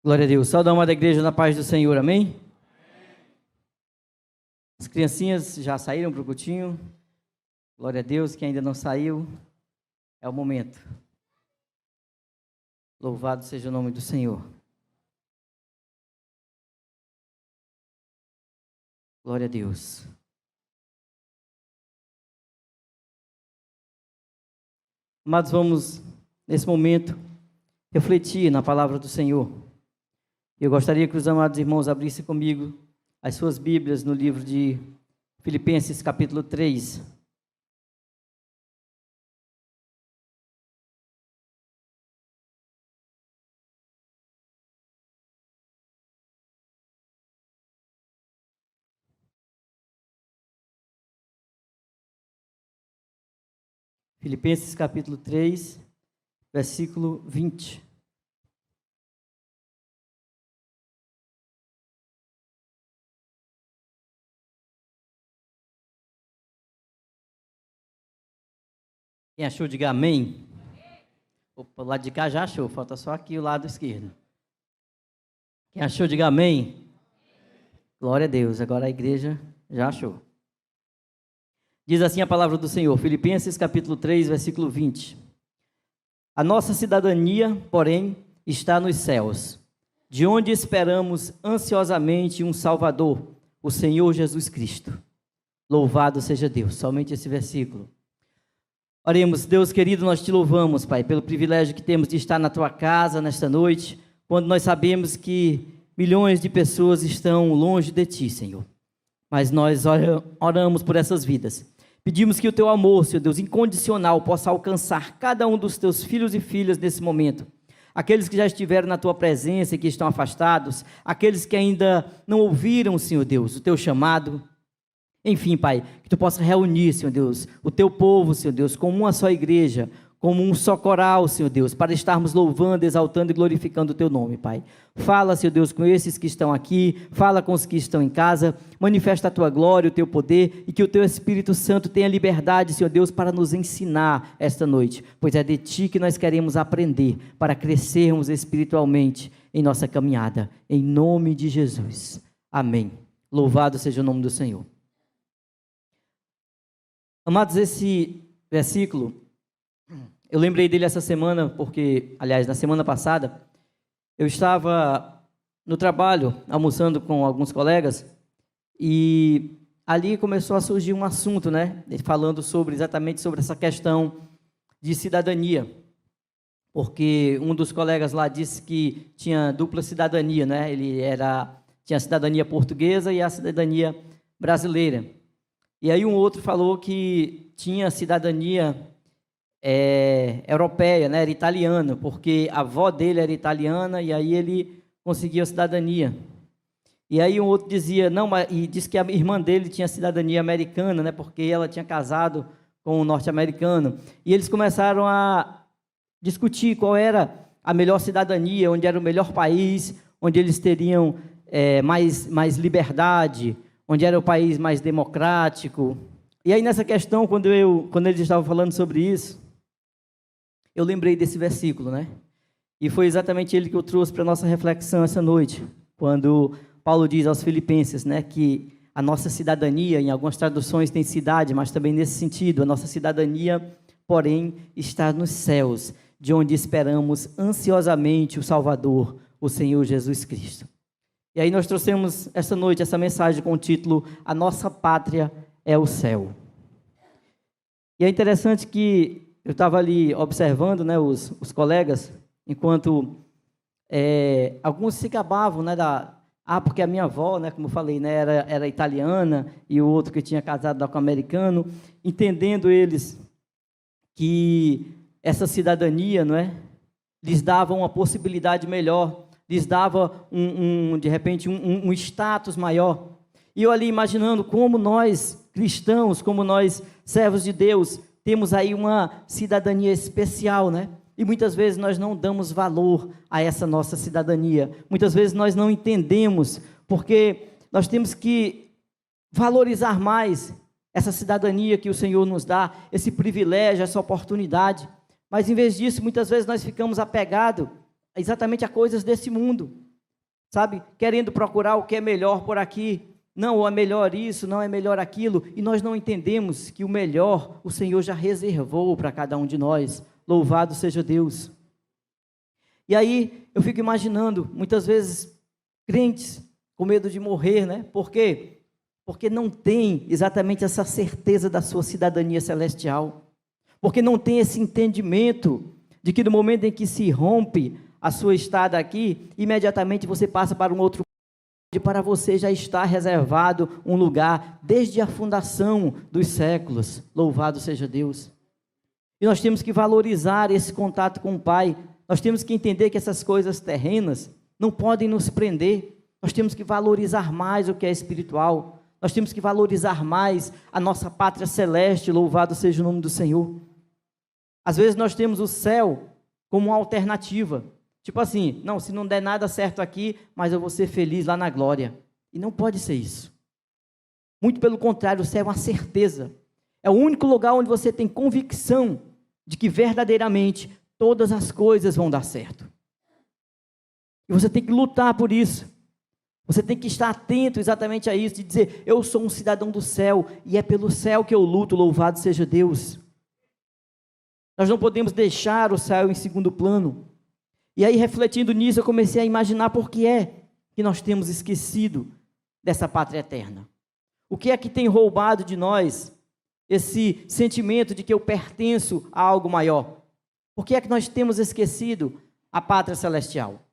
Glória a Deus. Saúde a alma da igreja na paz do Senhor, amém? As criancinhas já saíram para o cultinho. Glória a Deus. Quem ainda não saiu, é o momento. Louvado seja o nome do Senhor. Glória a Deus. Amados, vamos, nesse momento, refletir na palavra do Senhor. Eu gostaria que os amados irmãos abrissem comigo as suas Bíblias no livro de Filipenses, capítulo 3. Filipenses, capítulo 3, versículo 20. Quem achou, diga amém. Opa, o lado de cá já achou, falta só aqui o lado esquerdo. Quem achou, diga amém. Glória a Deus, agora a igreja já achou. Diz assim a palavra do Senhor, Filipenses capítulo 3, versículo 20. A nossa cidadania, porém, está nos céus, de onde esperamos ansiosamente um Salvador, o Senhor Jesus Cristo. Louvado seja Deus, somente esse versículo. Oremos, Deus querido, nós te louvamos, Pai, pelo privilégio que temos de estar na tua casa nesta noite, quando nós sabemos que milhões de pessoas estão longe de ti, Senhor. Mas nós oramos por essas vidas. Pedimos que o teu amor, Senhor Deus, incondicional, possa alcançar cada um dos teus filhos e filhas nesse momento. Aqueles que já estiveram na tua presença e que estão afastados, aqueles que ainda não ouviram, Senhor Deus, o teu chamado. Enfim, Pai, que tu possa reunir, Senhor Deus, o teu povo, Senhor Deus, como uma só igreja, como um só coral, Senhor Deus, para estarmos louvando, exaltando e glorificando o teu nome, Pai. Fala, Senhor Deus, com esses que estão aqui, fala com os que estão em casa, manifesta a tua glória, o teu poder e que o teu Espírito Santo tenha liberdade, Senhor Deus, para nos ensinar esta noite, pois é de ti que nós queremos aprender para crescermos espiritualmente em nossa caminhada, em nome de Jesus. Amém. Louvado seja o nome do Senhor. Amados, esse versículo, eu lembrei dele essa semana, porque, aliás, na semana passada, eu estava no trabalho, almoçando com alguns colegas, e ali começou a surgir um assunto, né, falando exatamente sobre essa questão de cidadania, porque um dos colegas lá disse que tinha dupla cidadania, né, tinha a cidadania portuguesa e a cidadania brasileira. E aí um outro falou que tinha cidadania europeia, né? Era italiano, porque a avó dele era italiana e aí ele conseguiu a cidadania. E aí um outro dizia, não, e disse que a irmã dele tinha cidadania americana, né? Porque ela tinha casado com um norte-americano. E eles começaram a discutir qual era a melhor cidadania, onde era o melhor país, onde eles teriam mais liberdade, onde era o país mais democrático. E aí nessa questão, quando eles estavam falando sobre isso, eu lembrei desse versículo, né? E foi exatamente ele que eu trouxe para a nossa reflexão essa noite, quando Paulo diz aos Filipenses, né, que a nossa cidadania, em algumas traduções tem cidade, mas também nesse sentido, a nossa cidadania, porém, está nos céus, de onde esperamos ansiosamente o Salvador, o Senhor Jesus Cristo. E aí nós trouxemos essa noite essa mensagem com o título A Nossa Pátria é o Céu. E é interessante que eu estava ali observando, né, os colegas, enquanto alguns se gabavam, né, porque a minha avó, né, como eu falei, né, era italiana, e o outro que tinha casado com um americano, entendendo eles que essa cidadania, não é, lhes dava uma possibilidade melhor, lhes dava, de repente, um status maior. E eu ali imaginando como nós, cristãos, como nós, servos de Deus, temos aí uma cidadania especial, né? E muitas vezes nós não damos valor a essa nossa cidadania. Muitas vezes nós não entendemos, porque nós temos que valorizar mais essa cidadania que o Senhor nos dá, esse privilégio, essa oportunidade. Mas, em vez disso, muitas vezes nós ficamos apegados exatamente a coisas desse mundo. sabe, querendo procurar o que é melhor por aqui. Não é melhor isso, não é melhor aquilo, e nós não entendemos que o melhor o Senhor já reservou para cada um de nós. Louvado seja Deus. E aí eu fico imaginando, muitas vezes, crentes com medo de morrer, né? Por quê? Porque não tem exatamente essa certeza da sua cidadania celestial, porque não tem esse entendimento de que no momento em que se rompe a sua estada aqui, imediatamente você passa para um outro, para você já está reservado um lugar desde a fundação dos séculos. Louvado seja Deus. E nós temos que valorizar esse contato com o Pai. Nós temos que entender que essas coisas terrenas não podem nos prender. Nós temos que valorizar mais o que é espiritual. Nós temos que valorizar mais a nossa pátria celeste. Louvado seja o nome do Senhor. Às vezes nós temos o céu como uma alternativa. Tipo assim, não, se não der nada certo aqui, mas eu vou ser feliz lá na glória. E não pode ser isso. Muito pelo contrário, o céu é uma certeza. É o único lugar onde você tem convicção de que verdadeiramente todas as coisas vão dar certo. E você tem que lutar por isso. Você tem que estar atento exatamente a isso, de dizer, eu sou um cidadão do céu, e é pelo céu que eu luto, louvado seja Deus. Nós não podemos deixar o céu em segundo plano. E aí, refletindo nisso, eu comecei a imaginar por que é que nós temos esquecido dessa pátria eterna. O que é que tem roubado de nós esse sentimento de que eu pertenço a algo maior? Por que é que nós temos esquecido a pátria celestial?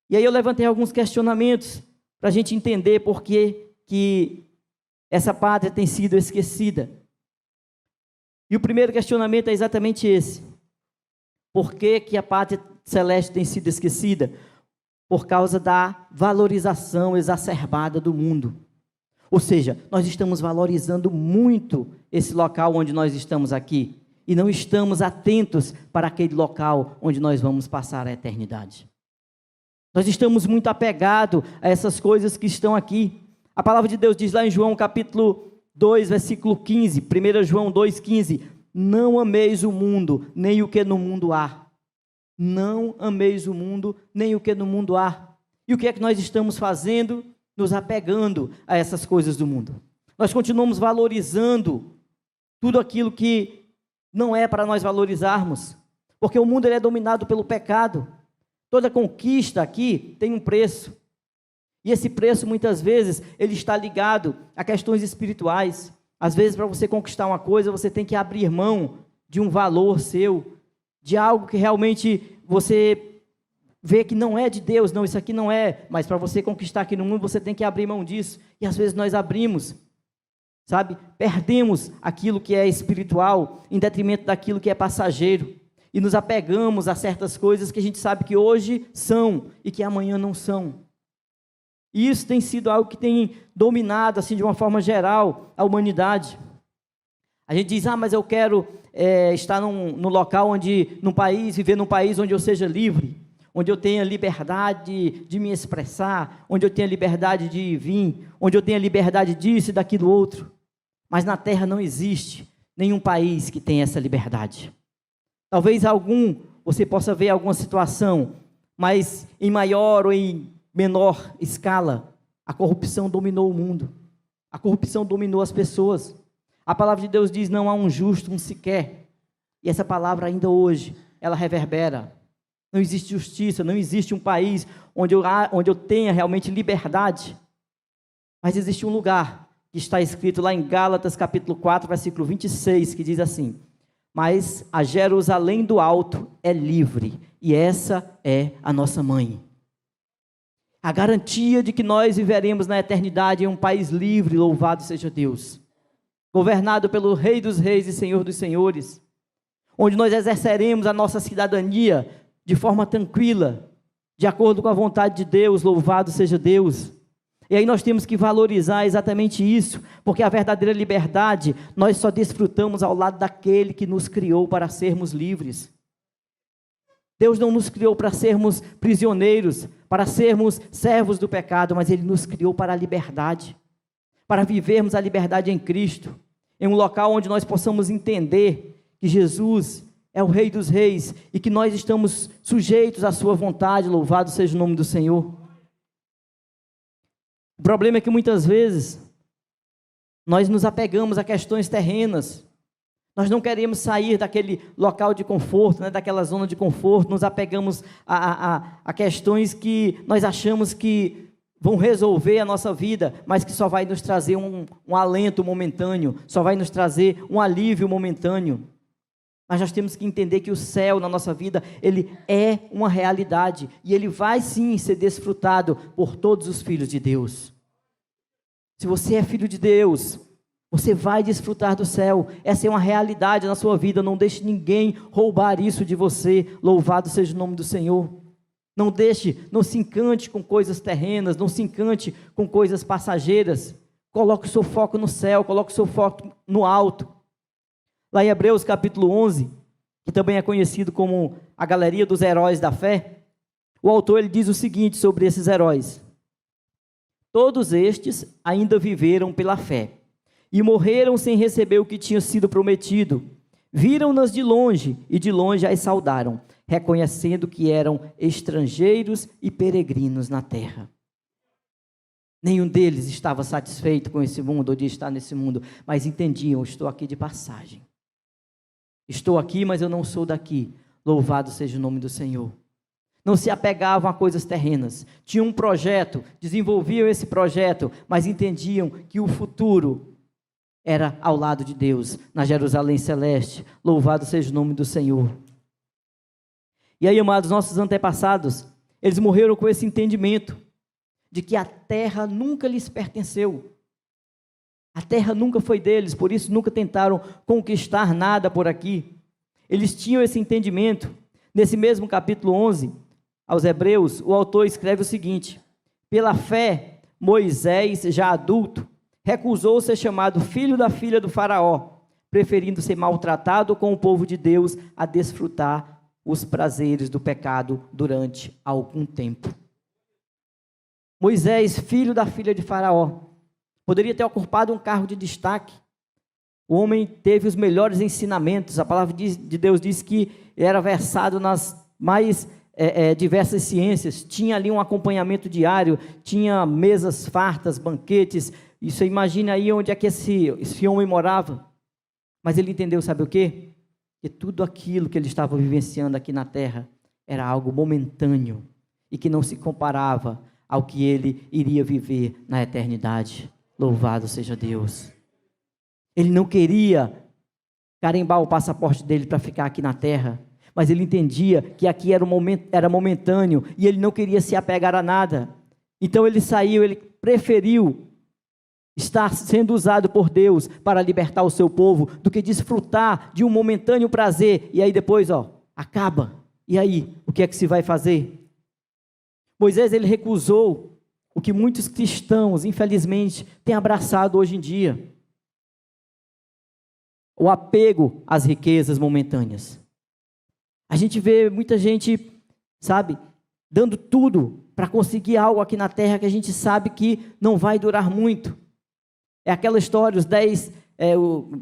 E aí eu levantei alguns questionamentos para a gente entender por que essa pátria tem sido esquecida. E o primeiro questionamento é exatamente esse. Por que a pátria celeste tem sido esquecida? Por causa da valorização exacerbada do mundo. Ou seja, nós estamos valorizando muito esse local onde nós estamos aqui e não estamos atentos para aquele local onde nós vamos passar a eternidade. Nós estamos muito apegados a essas coisas que estão aqui. A palavra de Deus diz lá em João capítulo 2, versículo 15, 1 João 2,15, não ameis o mundo, nem o que no mundo há. Não ameis o mundo, nem o que no mundo há. E o que é que nós estamos fazendo? Nos apegando a essas coisas do mundo. Nós continuamos valorizando tudo aquilo que não é para nós valorizarmos, porque o mundo ele é dominado pelo pecado. Toda conquista aqui tem um preço, e esse preço muitas vezes ele está ligado a questões espirituais. Às vezes, para você conquistar uma coisa, você tem que abrir mão de um valor seu, de algo que realmente você vê que não é de Deus. Não, isso aqui não é, mas para você conquistar aqui no mundo, você tem que abrir mão disso, e às vezes nós abrimos, sabe, perdemos aquilo que é espiritual, em detrimento daquilo que é passageiro, e nos apegamos a certas coisas que a gente sabe que hoje são, e que amanhã não são. E isso tem sido algo que tem dominado, assim, de uma forma geral, a humanidade. A gente diz, mas eu quero estar num local viver num país onde eu seja livre, onde eu tenha liberdade de me expressar, onde eu tenha liberdade de ir e vir, onde eu tenha liberdade disso e daquilo outro. Mas na Terra não existe nenhum país que tenha essa liberdade. Talvez você possa ver alguma situação, mas em maior ou em menor escala, a corrupção dominou o mundo, a corrupção dominou as pessoas. A palavra de Deus diz, não há um justo, um sequer, e essa palavra ainda hoje, ela reverbera. Não existe justiça, não existe um país onde eu tenha realmente liberdade, mas existe um lugar que está escrito lá em Gálatas capítulo 4, versículo 26, que diz assim, mas a Jerusalém do alto é livre, e essa é a nossa mãe. A garantia de que nós viveremos na eternidade em um país livre, louvado seja Deus, governado pelo Rei dos Reis e Senhor dos Senhores, onde nós exerceremos a nossa cidadania de forma tranquila, de acordo com a vontade de Deus, louvado seja Deus. E aí nós temos que valorizar exatamente isso, porque a verdadeira liberdade nós só desfrutamos ao lado daquele que nos criou para sermos livres. Deus não nos criou para sermos prisioneiros, para sermos servos do pecado, mas Ele nos criou para a liberdade, para vivermos a liberdade em Cristo, em um local onde nós possamos entender que Jesus é o Rei dos Reis e que nós estamos sujeitos à sua vontade, louvado seja o nome do Senhor. O problema é que muitas vezes nós nos apegamos a questões terrenas. Nós não queremos sair daquele local de conforto, né, daquela zona de conforto, nos apegamos a questões que nós achamos que vão resolver a nossa vida, mas que só vai nos trazer um alento momentâneo, só vai nos trazer um alívio momentâneo. Mas nós temos que entender que o céu na nossa vida, ele é uma realidade, e ele vai sim ser desfrutado por todos os filhos de Deus. Se você é filho de Deus, você vai desfrutar do céu. Essa é uma realidade na sua vida. Não deixe ninguém roubar isso de você. Louvado seja o nome do Senhor. Não se encante com coisas terrenas, não se encante com coisas passageiras. Coloque o seu foco no céu, coloque o seu foco no alto. Lá em Hebreus capítulo 11, que também é conhecido como a galeria dos heróis da fé, o autor ele diz o seguinte sobre esses heróis: todos estes ainda viveram pela fé e morreram sem receber o que tinha sido prometido. Viram-nas de longe e de longe as saudaram, reconhecendo que eram estrangeiros e peregrinos na terra. Nenhum deles estava satisfeito com esse mundo, ou de estar nesse mundo, mas entendiam: estou aqui de passagem. Estou aqui, mas eu não sou daqui. Louvado seja o nome do Senhor. Não se apegavam a coisas terrenas. Tinham um projeto, desenvolviam esse projeto, mas entendiam que o futuro era ao lado de Deus, na Jerusalém celeste. Louvado seja o nome do Senhor. E aí, amados, nossos antepassados, eles morreram com esse entendimento de que a terra nunca lhes pertenceu. A terra nunca foi deles, por isso nunca tentaram conquistar nada por aqui. Eles tinham esse entendimento. Nesse mesmo capítulo 11, aos Hebreus, o autor escreve o seguinte: pela fé, Moisés, já adulto, recusou ser chamado filho da filha do faraó, preferindo ser maltratado com o povo de Deus a desfrutar os prazeres do pecado durante algum tempo. Moisés, filho da filha de faraó, poderia ter ocupado um cargo de destaque. O homem teve os melhores ensinamentos. A palavra de Deus diz que era versado nas mais diversas ciências, tinha ali um acompanhamento diário, tinha mesas fartas, banquetes. Isso, imagina aí onde é que esse homem morava. Mas ele entendeu, sabe o quê? Que tudo aquilo que ele estava vivenciando aqui na terra era algo momentâneo e que não se comparava ao que ele iria viver na eternidade. Louvado seja Deus. Ele não queria carimbar o passaporte dele para ficar aqui na terra, mas ele entendia que aqui era momentâneo e ele não queria se apegar a nada. Então ele saiu, ele preferiu estar sendo usado por Deus para libertar o seu povo do que desfrutar de um momentâneo prazer e aí depois, acaba. E aí, o que é que se vai fazer? Moisés, ele recusou o que muitos cristãos, infelizmente, têm abraçado hoje em dia: o apego às riquezas momentâneas. A gente vê muita gente, sabe, dando tudo para conseguir algo aqui na terra que a gente sabe que não vai durar muito. É aquela história, os 10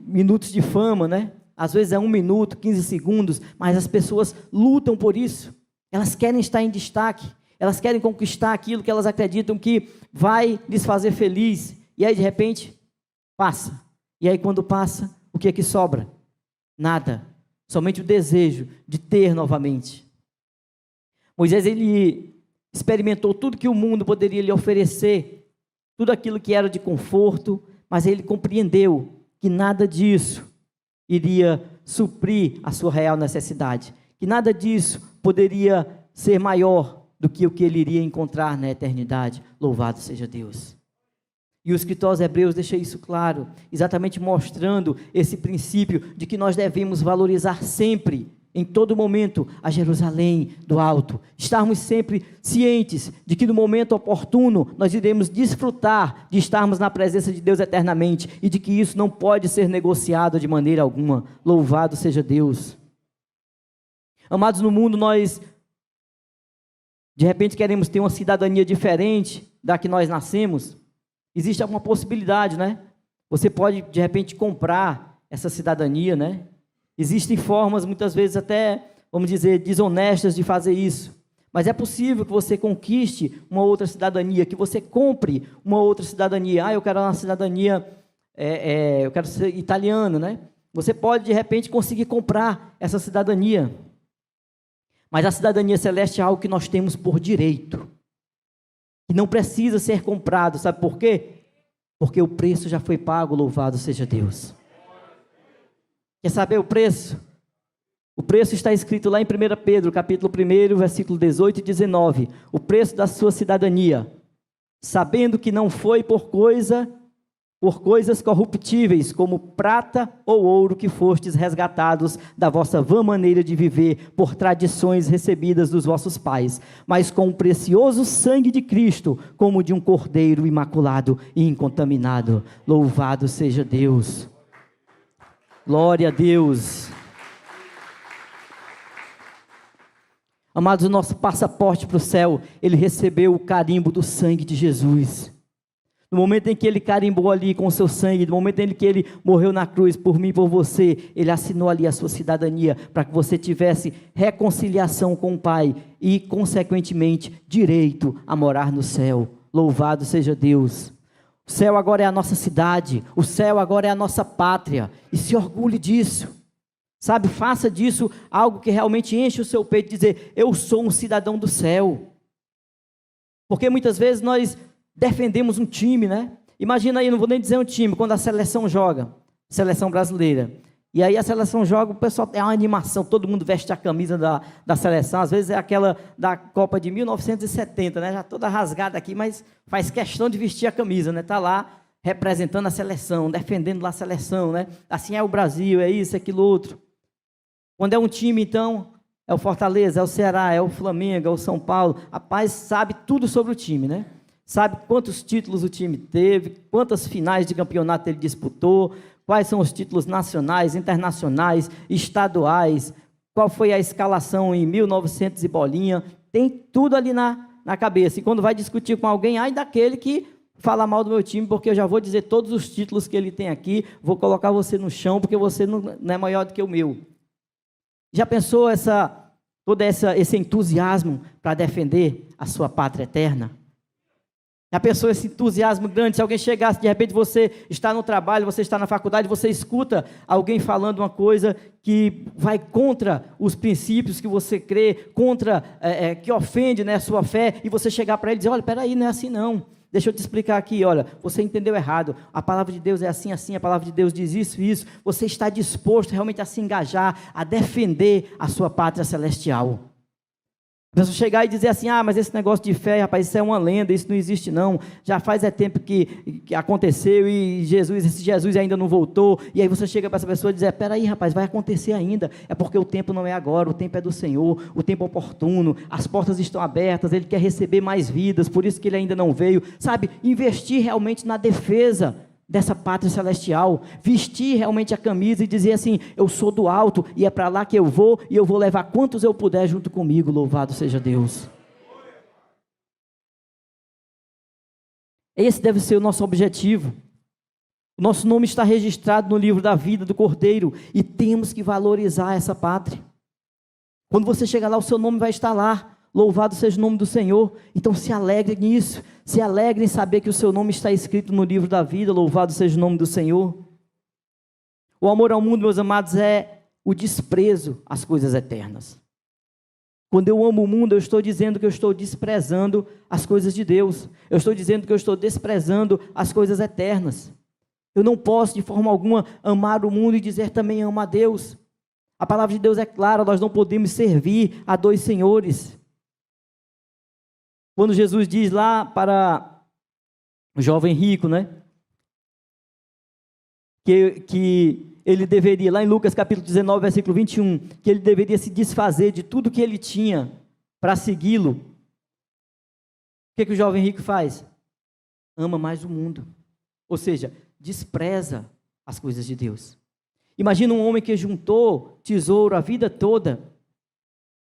minutos de fama, né? Às vezes é 1 minuto, 15 segundos, mas as pessoas lutam por isso. Elas querem estar em destaque, elas querem conquistar aquilo que elas acreditam que vai lhes fazer feliz. E aí, de repente, passa. E aí, quando passa, o que é que sobra? Nada. Somente o desejo de ter novamente. Moisés, ele experimentou tudo que o mundo poderia lhe oferecer, tudo aquilo que era de conforto, mas ele compreendeu que nada disso iria suprir a sua real necessidade, que nada disso poderia ser maior do que o que ele iria encontrar na eternidade. Louvado seja Deus. E o escritor aos Hebreus deixa isso claro, exatamente mostrando esse princípio de que nós devemos valorizar sempre, em todo momento, a Jerusalém do alto. Estarmos sempre cientes de que no momento oportuno nós iremos desfrutar de estarmos na presença de Deus eternamente e de que isso não pode ser negociado de maneira alguma. Louvado seja Deus. Amados, no mundo nós, de repente, queremos ter uma cidadania diferente da que nós nascemos. Existe alguma possibilidade, né? Você pode, de repente, comprar essa cidadania, né? Existem formas, muitas vezes até, vamos dizer, desonestas de fazer isso. Mas é possível que você conquiste uma outra cidadania, que você compre uma outra cidadania. Ah, eu quero uma cidadania, eu quero ser italiano, né? Você pode, de repente, conseguir comprar essa cidadania. Mas a cidadania celeste é algo que nós temos por direito. E não precisa ser comprado. Sabe por quê? Porque o preço já foi pago, louvado seja Deus. Quer saber o preço? O preço está escrito lá em 1 Pedro, capítulo 1, versículo 18 e 19. O preço da sua cidadania, sabendo que não foi por coisas corruptíveis, como prata ou ouro, que fostes resgatados da vossa vã maneira de viver, por tradições recebidas dos vossos pais, mas com o precioso sangue de Cristo, como de um cordeiro imaculado e incontaminado. Louvado seja Deus. Glória a Deus. Amados, o nosso passaporte para o céu, ele recebeu o carimbo do sangue de Jesus. No momento em que ele carimbou ali com o seu sangue, no momento em que ele morreu na cruz por mim e por você, ele assinou ali a sua cidadania, para que você tivesse reconciliação com o Pai e, consequentemente, direito a morar no céu. Louvado seja Deus. O céu agora é a nossa cidade, o céu agora é a nossa pátria, e se orgulhe disso. Sabe, faça disso algo que realmente enche o seu peito, dizer, eu sou um cidadão do céu. Porque muitas vezes nós defendemos um time, né? Imagina aí, não vou nem dizer um time, quando a seleção joga, seleção brasileira. E aí a seleção joga, o pessoal tem uma animação, todo mundo veste a camisa da seleção, às vezes é aquela da Copa de 1970, né? Já toda rasgada aqui, mas faz questão de vestir a camisa, né? Está lá representando a seleção, defendendo lá a seleção, né? Assim é o Brasil, é isso, é aquilo outro. Quando é um time, então, é o Fortaleza, é o Ceará, é o Flamengo, é o São Paulo. Rapaz, sabe tudo sobre o time, né? Sabe quantos títulos o time teve, quantas finais de campeonato ele disputou, quais são os títulos nacionais, internacionais, estaduais, qual foi a escalação em 1900 e bolinha. Tem tudo ali na cabeça. E quando vai discutir com alguém, ai daquele que fala mal do meu time, porque eu já vou dizer todos os títulos que ele tem aqui, vou colocar você no chão, porque você não é maior do que o meu. Já pensou todo esse entusiasmo para defender a sua pátria eterna? Já pensou esse entusiasmo grande? Se alguém chegasse, de repente você está no trabalho, você está na faculdade, você escuta alguém falando uma coisa que vai contra os princípios que você crê, que ofende, né, a sua fé, e você chegar para ele e dizer, olha, peraí, não é assim não. Deixa eu te explicar aqui, olha, você entendeu errado, a palavra de Deus é assim, assim, a palavra de Deus diz isso e isso, você está disposto realmente a se engajar, a defender a sua pátria celestial. A pessoa chegar e dizer assim, mas esse negócio de fé, rapaz, isso é uma lenda, isso não existe não, já faz tempo que aconteceu e esse Jesus ainda não voltou, e aí você chega para essa pessoa e diz, peraí rapaz, vai acontecer ainda, é porque o tempo não é agora, o tempo é do Senhor, o tempo é oportuno, as portas estão abertas, Ele quer receber mais vidas, por isso que Ele ainda não veio, sabe, investir realmente na defesa dessa pátria celestial, vestir realmente a camisa e dizer assim, eu sou do alto e é para lá que eu vou e eu vou levar quantos eu puder junto comigo, louvado seja Deus. Esse deve ser o nosso objetivo. O nosso nome está registrado no livro da vida do Cordeiro e temos que valorizar essa pátria. Quando você chegar lá, o seu nome vai estar lá. Louvado seja o nome do Senhor. Então se alegre nisso, se alegre em saber que o seu nome está escrito no livro da vida. Louvado seja o nome do Senhor. O amor ao mundo, meus amados, é o desprezo às coisas eternas. Quando eu amo o mundo, eu estou dizendo que eu estou desprezando as coisas de Deus, eu estou dizendo que eu estou desprezando as coisas eternas. Eu não posso de forma alguma amar o mundo e dizer também amo a Deus. A palavra de Deus é clara, nós não podemos servir a dois senhores. Quando Jesus diz lá para o jovem rico, né, que ele deveria, lá em Lucas capítulo 19, versículo 21, que ele deveria se desfazer de tudo que ele tinha para segui-lo. O que o jovem rico faz? Ama mais o mundo, ou seja, despreza as coisas de Deus. Imagina um homem que juntou tesouro a vida toda,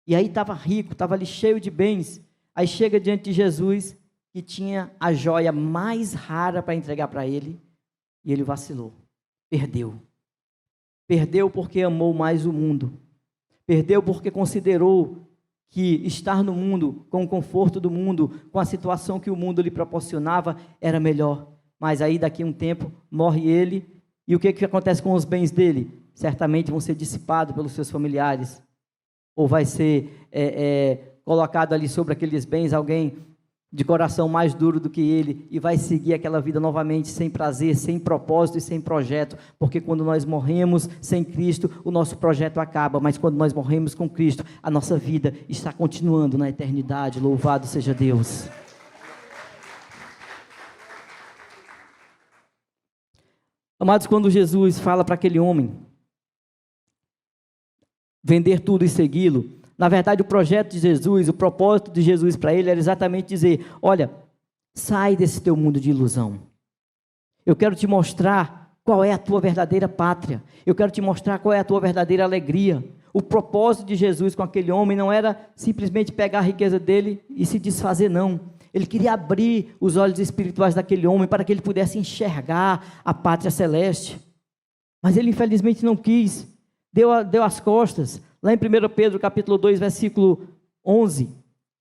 e aí estava rico, estava ali cheio de bens, aí chega diante de Jesus, que tinha a joia mais rara para entregar para ele, e ele vacilou, perdeu. Perdeu porque amou mais o mundo, perdeu porque considerou que estar no mundo, com o conforto do mundo, com a situação que o mundo lhe proporcionava, era melhor. Mas aí, daqui a um tempo, morre ele, e o que acontece com os bens dele? Certamente vão ser dissipados pelos seus familiares, ou vai ser colocado ali sobre aqueles bens alguém de coração mais duro do que ele, e vai seguir aquela vida novamente sem prazer, sem propósito e sem projeto, porque quando nós morremos sem Cristo, o nosso projeto acaba, mas quando nós morremos com Cristo, a nossa vida está continuando na eternidade. Louvado seja Deus. Amados, quando Jesus fala para aquele homem vender tudo e segui-lo, na verdade o projeto de Jesus, o propósito de Jesus para ele era exatamente dizer: olha, sai desse teu mundo de ilusão, eu quero te mostrar qual é a tua verdadeira pátria, eu quero te mostrar qual é a tua verdadeira alegria. O propósito de Jesus com aquele homem não era simplesmente pegar a riqueza dele e se desfazer, não. Ele queria abrir os olhos espirituais daquele homem para que ele pudesse enxergar a pátria celeste, mas ele infelizmente não quis, deu as costas. Lá em 1 Pedro capítulo 2, versículo 11,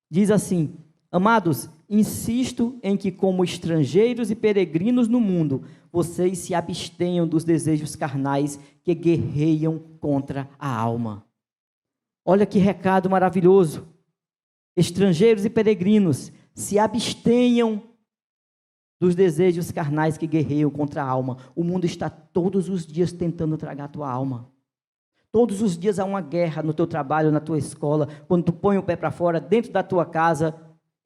diz assim: amados, insisto em que como estrangeiros e peregrinos no mundo, vocês se abstenham dos desejos carnais que guerreiam contra a alma. Olha que recado maravilhoso. Estrangeiros e peregrinos, se abstenham dos desejos carnais que guerreiam contra a alma. O mundo está todos os dias tentando tragar a tua alma. Todos os dias há uma guerra no teu trabalho, na tua escola, quando tu põe o pé para fora, dentro da tua casa,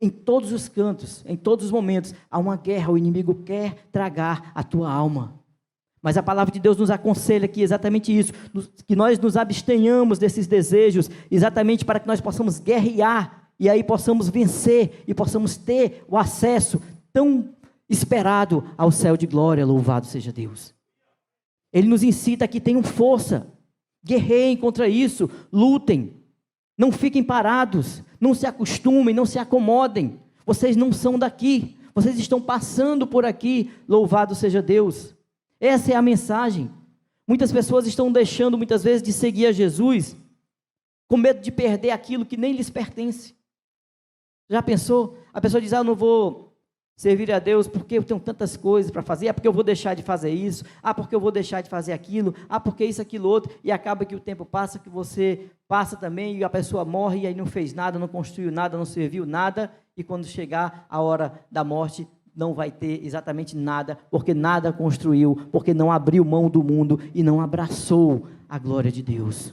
em todos os cantos, em todos os momentos, há uma guerra, o inimigo quer tragar a tua alma. Mas a palavra de Deus nos aconselha aqui exatamente isso, que nós nos abstenhamos desses desejos, exatamente para que nós possamos guerrear, e aí possamos vencer, e possamos ter o acesso tão esperado ao céu de glória. Louvado seja Deus. Ele nos incita aqui: tenham força, guerreiem contra isso, lutem, não fiquem parados, não se acostumem, não se acomodem. Vocês não são daqui, vocês estão passando por aqui. Louvado seja Deus. Essa é a mensagem. Muitas pessoas estão deixando muitas vezes de seguir a Jesus, com medo de perder aquilo que nem lhes pertence. Já pensou? A pessoa diz: eu não vou servir a Deus porque eu tenho tantas coisas para fazer, porque eu vou deixar de fazer isso, porque eu vou deixar de fazer aquilo, porque isso, aquilo, outro, e acaba que o tempo passa, que você passa também, e a pessoa morre, e aí não fez nada, não construiu nada, não serviu nada, e quando chegar a hora da morte, não vai ter exatamente nada, porque nada construiu, porque não abriu mão do mundo, e não abraçou a glória de Deus.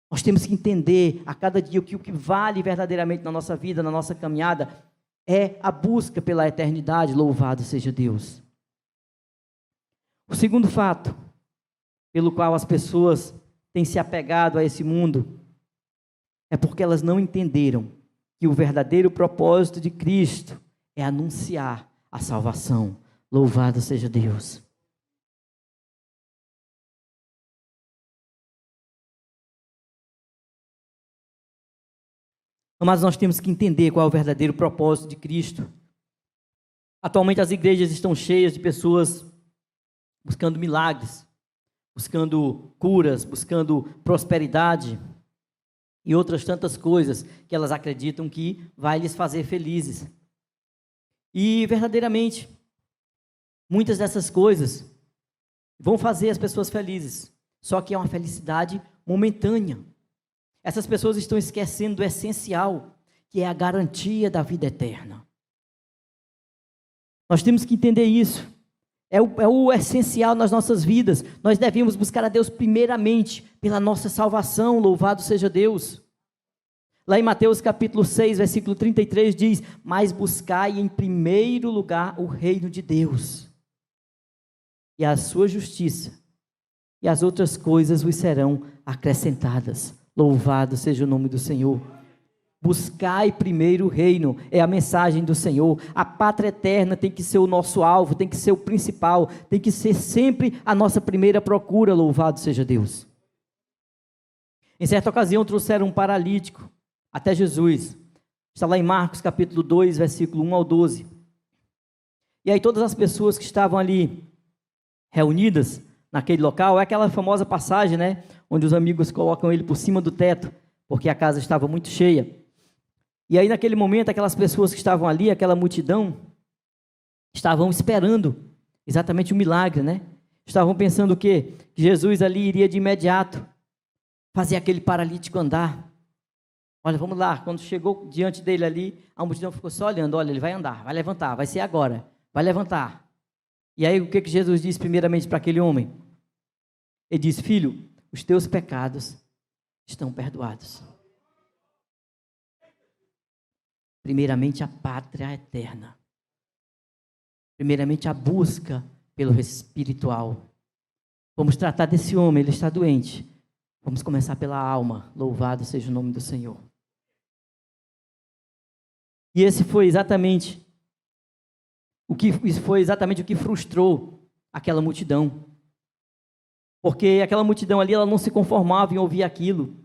Nós temos que entender a cada dia que o que vale verdadeiramente na nossa vida, na nossa caminhada, é a busca pela eternidade. Louvado seja Deus. O segundo fato, pelo qual as pessoas têm se apegado a esse mundo, é porque elas não entenderam que o verdadeiro propósito de Cristo é anunciar a salvação. Louvado seja Deus. Mas nós temos que entender qual é o verdadeiro propósito de Cristo. Atualmente as igrejas estão cheias de pessoas buscando milagres, buscando curas, buscando prosperidade e outras tantas coisas que elas acreditam que vai lhes fazer felizes. E verdadeiramente, muitas dessas coisas vão fazer as pessoas felizes, só que é uma felicidade momentânea. Essas pessoas estão esquecendo do essencial, que é a garantia da vida eterna. Nós temos que entender isso. É o essencial nas nossas vidas. Nós devemos buscar a Deus primeiramente pela nossa salvação. Louvado seja Deus. Lá em Mateus capítulo 6, versículo 33 diz: mas buscai em primeiro lugar o reino de Deus e a sua justiça, e as outras coisas vos serão acrescentadas. Louvado seja o nome do Senhor. Buscai primeiro o reino, é a mensagem do Senhor. A pátria eterna tem que ser o nosso alvo, tem que ser o principal, tem que ser sempre a nossa primeira procura. Louvado seja Deus. Em certa ocasião trouxeram um paralítico até Jesus. Está lá em Marcos capítulo 2, versículo 1 ao 12. E aí todas as pessoas que estavam ali reunidas naquele local, é aquela famosa passagem, né, onde os amigos colocam ele por cima do teto, porque a casa estava muito cheia. E aí, naquele momento, aquelas pessoas que estavam ali, aquela multidão, estavam esperando exatamente o milagre, né? Estavam pensando o quê? Que Jesus ali iria de imediato fazer aquele paralítico andar. Olha, vamos lá, quando chegou diante dele ali, a multidão ficou só olhando, olha, ele vai andar, vai levantar, vai ser agora, vai levantar. E aí, o que Jesus disse primeiramente para aquele homem? Ele disse, filho, os teus pecados estão perdoados. Primeiramente, a pátria eterna. Primeiramente, a busca pelo espiritual. Vamos tratar desse homem, ele está doente. Vamos começar pela alma. Louvado seja o nome do Senhor. E esse foi exatamente o que frustrou aquela multidão. Porque aquela multidão ali, ela não se conformava em ouvir aquilo.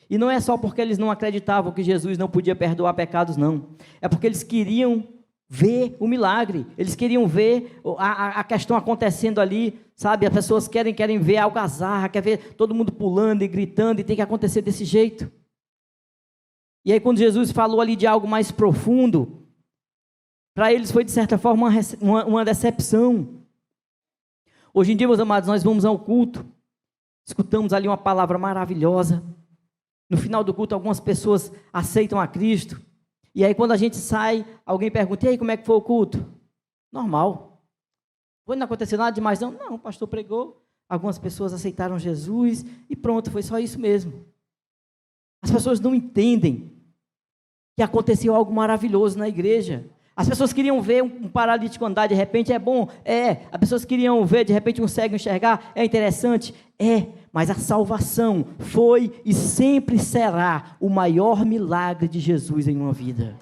E não é só porque eles não acreditavam que Jesus não podia perdoar pecados, não. É porque eles queriam ver o milagre. Eles queriam ver a questão acontecendo ali, sabe? As pessoas querem ver a algazarra, quer ver todo mundo pulando e gritando, e tem que acontecer desse jeito. E aí, quando Jesus falou ali de algo mais profundo, para eles foi, de certa forma, uma decepção. Hoje em dia, meus amados, nós vamos ao culto, escutamos ali uma palavra maravilhosa. No final do culto, algumas pessoas aceitam a Cristo. E aí, quando a gente sai, alguém pergunta, e aí, como é que foi o culto? Normal. Não aconteceu nada demais, não? Não, o pastor pregou, algumas pessoas aceitaram Jesus, e pronto, foi só isso mesmo. As pessoas não entendem que aconteceu algo maravilhoso na igreja. As pessoas queriam ver um paralítico andar, de repente é bom? É. As pessoas queriam ver, de repente, um cego enxergar? É interessante? É. Mas a salvação foi e sempre será o maior milagre de Jesus em uma vida.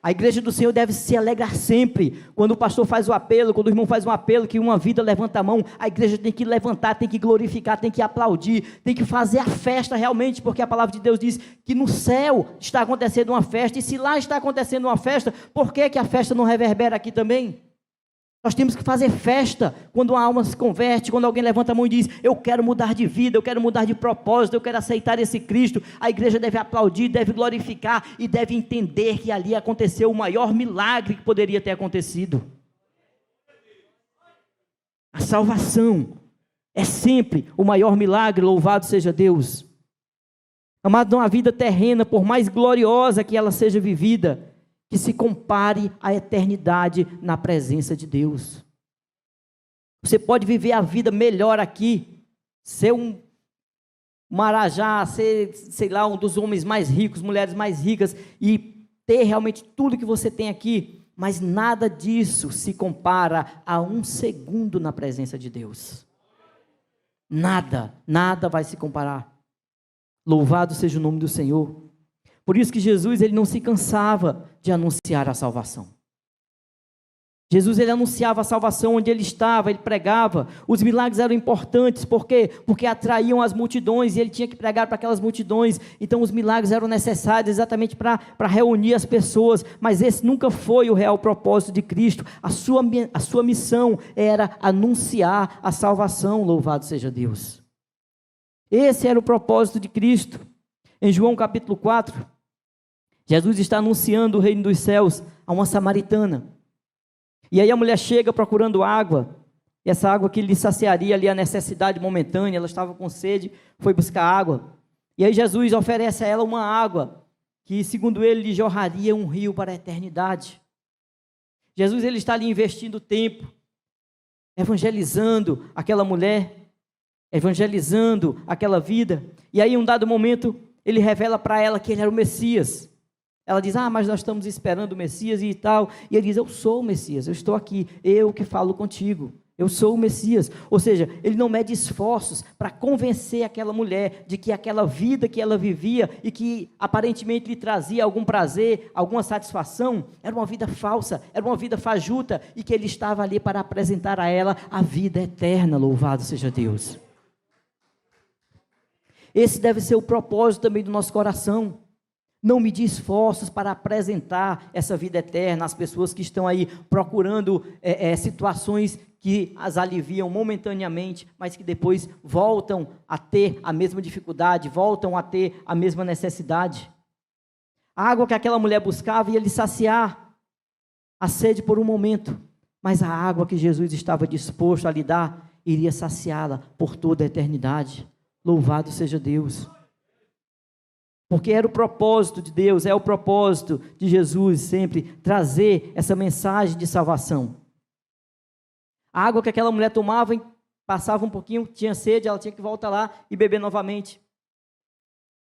A igreja do Senhor deve se alegrar sempre. Quando o pastor faz o apelo, quando o irmão faz um apelo, que uma vida levanta a mão, a igreja tem que levantar, tem que glorificar, tem que aplaudir, tem que fazer a festa realmente, porque a palavra de Deus diz que no céu está acontecendo uma festa, e se lá está acontecendo uma festa, por que a festa não reverbera aqui também? Nós temos que fazer festa quando uma alma se converte, quando alguém levanta a mão e diz, eu quero mudar de vida, eu quero mudar de propósito, eu quero aceitar esse Cristo. A igreja deve aplaudir, deve glorificar e deve entender que ali aconteceu o maior milagre que poderia ter acontecido. A salvação é sempre o maior milagre, louvado seja Deus. Amado, não há vida terrena, por mais gloriosa que ela seja vivida, que se compare à eternidade na presença de Deus. Você pode viver a vida melhor aqui, ser um marajá, ser, sei lá, um dos homens mais ricos, mulheres mais ricas, e ter realmente tudo que você tem aqui, mas nada disso se compara a um segundo na presença de Deus. Nada vai se comparar. Louvado seja o nome do Senhor. Por isso que Jesus, ele não se cansava de anunciar a salvação. Jesus, ele anunciava a salvação onde ele estava, ele pregava. Os milagres eram importantes, por quê? Porque atraíam as multidões, e ele tinha que pregar para aquelas multidões. Então os milagres eram necessários exatamente para reunir as pessoas, mas esse nunca foi o real propósito de Cristo. A sua missão era anunciar a salvação, louvado seja Deus. Esse era o propósito de Cristo. Em João capítulo 4, Jesus está anunciando o reino dos céus a uma samaritana. E aí a mulher chega procurando água, e essa água que lhe saciaria ali a necessidade momentânea, ela estava com sede, foi buscar água. E aí Jesus oferece a ela uma água, que segundo ele lhe jorraria um rio para a eternidade. Jesus, ele está ali investindo tempo, evangelizando aquela mulher, evangelizando aquela vida. E aí em um dado momento, ele revela para ela que ele era o Messias. Ela diz, mas nós estamos esperando o Messias e tal. E ele diz, eu sou o Messias, eu estou aqui, eu que falo contigo, eu sou o Messias. Ou seja, ele não mede esforços para convencer aquela mulher de que aquela vida que ela vivia e que aparentemente lhe trazia algum prazer, alguma satisfação, era uma vida falsa, era uma vida fajuta, e que ele estava ali para apresentar a ela a vida eterna, louvado seja Deus. Esse deve ser o propósito também do nosso coração. Não medir esforços para apresentar essa vida eterna às pessoas que estão aí procurando situações que as aliviam momentaneamente, mas que depois voltam a ter a mesma dificuldade, voltam a ter a mesma necessidade. A água que aquela mulher buscava ia lhe saciar a sede por um momento, mas a água que Jesus estava disposto a lhe dar iria saciá-la por toda a eternidade. Louvado seja Deus. Porque era o propósito de Deus, é o propósito de Jesus sempre trazer essa mensagem de salvação. A água que aquela mulher tomava, passava um pouquinho, tinha sede, ela tinha que voltar lá e beber novamente.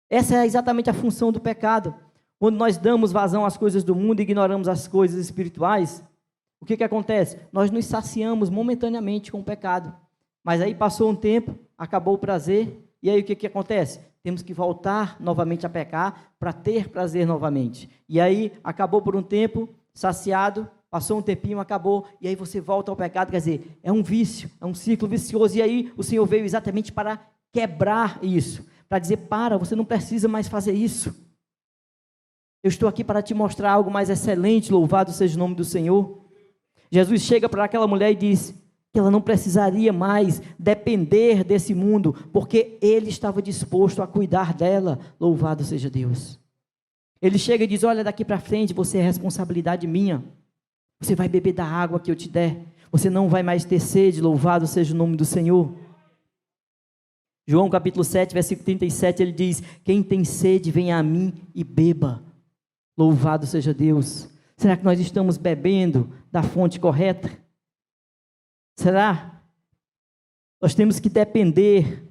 Essa é exatamente a função do pecado. Quando nós damos vazão às coisas do mundo e ignoramos as coisas espirituais, o que acontece? Nós nos saciamos momentaneamente com o pecado. Mas aí passou um tempo, acabou o prazer, e aí o que acontece? Temos que voltar novamente a pecar para ter prazer novamente. E aí acabou por um tempo, saciado, passou um tempinho, acabou, e aí você volta ao pecado, quer dizer, é um vício, é um ciclo vicioso, e aí o Senhor veio exatamente para quebrar isso, para dizer, você não precisa mais fazer isso. Eu estou aqui para te mostrar algo mais excelente, louvado seja o nome do Senhor. Jesus chega para aquela mulher e diz que ela não precisaria mais depender desse mundo, porque Ele estava disposto a cuidar dela, louvado seja Deus. Ele chega e diz, olha, daqui para frente você é responsabilidade minha, você vai beber da água que eu te der, você não vai mais ter sede, louvado seja o nome do Senhor. João capítulo 7, versículo 37, ele diz, quem tem sede, venha a mim e beba, louvado seja Deus. Será que nós estamos bebendo da fonte correta? Será? Nós temos que depender,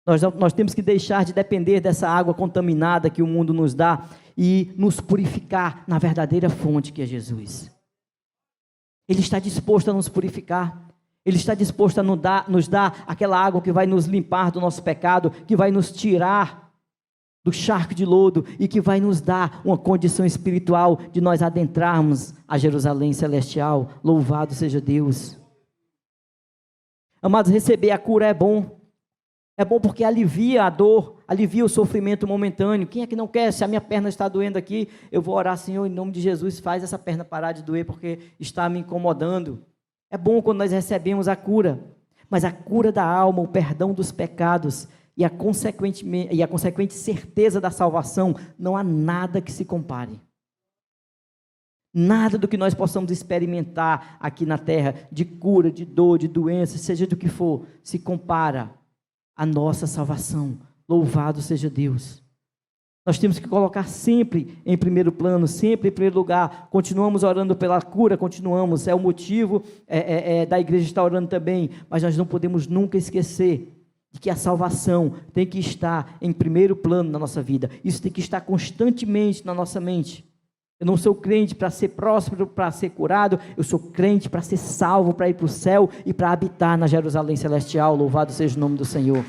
nós temos que deixar de depender dessa água contaminada que o mundo nos dá e nos purificar na verdadeira fonte que é Jesus. Ele está disposto a nos purificar, Ele está disposto a nos dar aquela água que vai nos limpar do nosso pecado, que vai nos tirar do charco de lodo e que vai nos dar uma condição espiritual de nós adentrarmos a Jerusalém celestial. Louvado seja Deus. Amados, receber a cura é bom porque alivia a dor, alivia o sofrimento momentâneo. Quem é que não quer? Se a minha perna está doendo aqui, eu vou orar, Senhor, em nome de Jesus, faz essa perna parar de doer porque está me incomodando. É bom quando nós recebemos a cura, mas a cura da alma, o perdão dos pecados e a consequente certeza da salvação, não há nada que se compare. Nada do que nós possamos experimentar aqui na terra, de cura, de dor, de doença, seja do que for, se compara à nossa salvação. Louvado seja Deus. Nós temos que colocar sempre em primeiro plano, sempre em primeiro lugar. Continuamos orando pela cura, continuamos, é o motivo da igreja estar orando também, mas nós não podemos nunca esquecer de que a salvação tem que estar em primeiro plano na nossa vida. Isso tem que estar constantemente na nossa mente. Eu não sou crente para ser próspero, para ser curado, eu sou crente para ser salvo, para ir para o céu e para habitar na Jerusalém celestial. Louvado seja o nome do Senhor.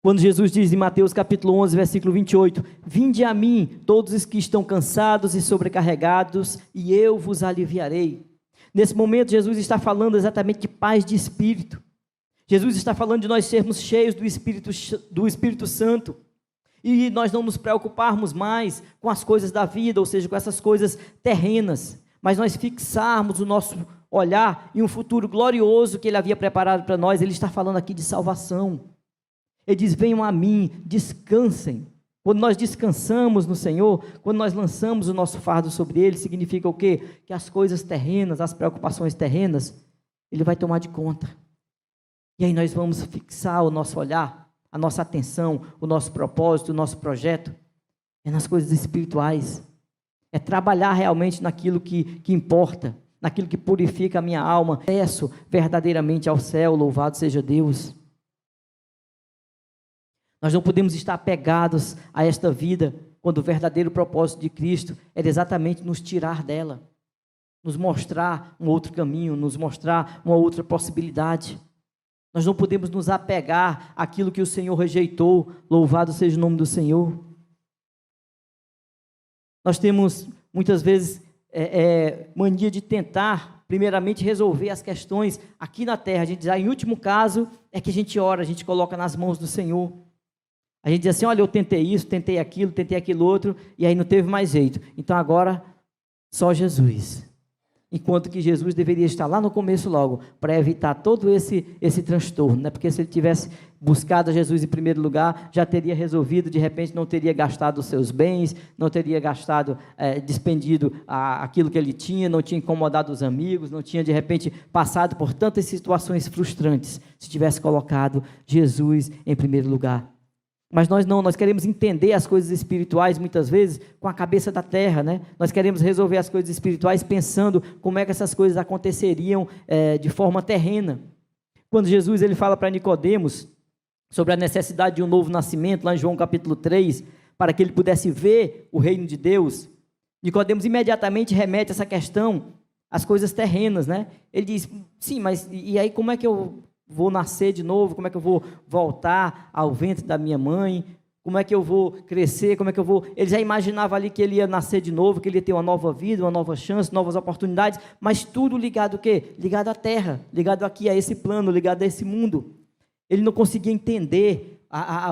Quando Jesus diz em Mateus capítulo 11, versículo 28, vinde a mim todos os que estão cansados e sobrecarregados, e eu vos aliviarei. Nesse momento, Jesus está falando exatamente de paz de espírito. Jesus está falando de nós sermos cheios do Espírito Santo. E nós não nos preocuparmos mais com as coisas da vida, ou seja, com essas coisas terrenas. Mas nós fixarmos o nosso olhar em um futuro glorioso que Ele havia preparado para nós. Ele está falando aqui de salvação. Ele diz, venham a mim, descansem. Quando nós descansamos no Senhor, quando nós lançamos o nosso fardo sobre Ele, significa o quê? Que as coisas terrenas, as preocupações terrenas, Ele vai tomar de conta. E aí nós vamos fixar o nosso olhar, a nossa atenção, o nosso propósito, o nosso projeto, é nas coisas espirituais. É trabalhar realmente naquilo que importa, naquilo que purifica a minha alma, acesso verdadeiramente ao céu, louvado seja Deus. Nós não podemos estar apegados a esta vida, quando o verdadeiro propósito de Cristo era exatamente nos tirar dela, nos mostrar um outro caminho, nos mostrar uma outra possibilidade. Nós não podemos nos apegar àquilo que o Senhor rejeitou, louvado seja o nome do Senhor. Nós temos, muitas vezes, mania de tentar, primeiramente, resolver as questões aqui na terra. A gente diz, em último caso, é que a gente ora, a gente coloca nas mãos do Senhor. A gente diz assim, olha, eu tentei isso, tentei aquilo outro, e aí não teve mais jeito. Então agora Só Jesus. Enquanto que Jesus deveria estar lá no começo logo, para evitar todo esse transtorno, né? Porque se ele tivesse buscado a Jesus em primeiro lugar, já teria resolvido, de repente não teria gastado os seus bens, não teria gastado, despendido aquilo que ele tinha, não tinha incomodado os amigos, não tinha de repente passado por tantas situações frustrantes, se tivesse colocado Jesus em primeiro lugar. Mas nós não, nós queremos entender as coisas espirituais muitas vezes com a cabeça da terra, né? Nós queremos resolver as coisas espirituais pensando como é que essas coisas aconteceriam de forma terrena. Quando Jesus ele fala para Nicodemos sobre a necessidade de um novo nascimento, lá em João capítulo 3, para que ele pudesse ver o reino de Deus, Nicodemos imediatamente remete essa questão às coisas terrenas, né? Ele diz, sim, mas e aí como é que eu vou nascer de novo, como é que eu vou voltar ao ventre da minha mãe, como é que eu vou crescer, como é que eu vou... Ele já imaginava ali que ele ia nascer de novo, que ele ia ter uma nova vida, uma nova chance, novas oportunidades, mas tudo ligado o quê? Ligado à terra, ligado aqui a esse plano, ligado a esse mundo. Ele não conseguia entender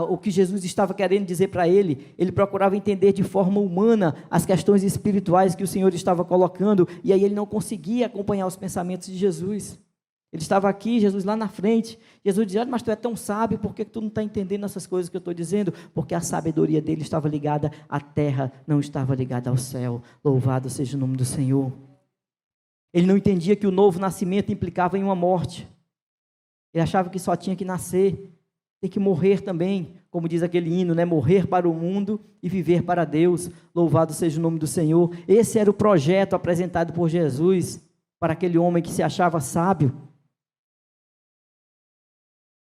o que Jesus estava querendo dizer para ele. Ele procurava entender de forma humana as questões espirituais que o Senhor estava colocando, e aí ele não conseguia acompanhar os pensamentos de Jesus. Ele estava aqui, Jesus lá na frente. Jesus dizia, mas tu é tão sábio, por que tu não está entendendo essas coisas que eu estou dizendo? Porque a sabedoria dele estava ligada à terra, não estava ligada ao céu. Louvado seja o nome do Senhor. Ele não entendia que o novo nascimento implicava em uma morte. Ele achava que só tinha que nascer, tem que morrer também, como diz aquele hino, né? Morrer para o mundo e viver para Deus. Louvado seja o nome do Senhor. Esse era o projeto apresentado por Jesus para aquele homem que se achava sábio.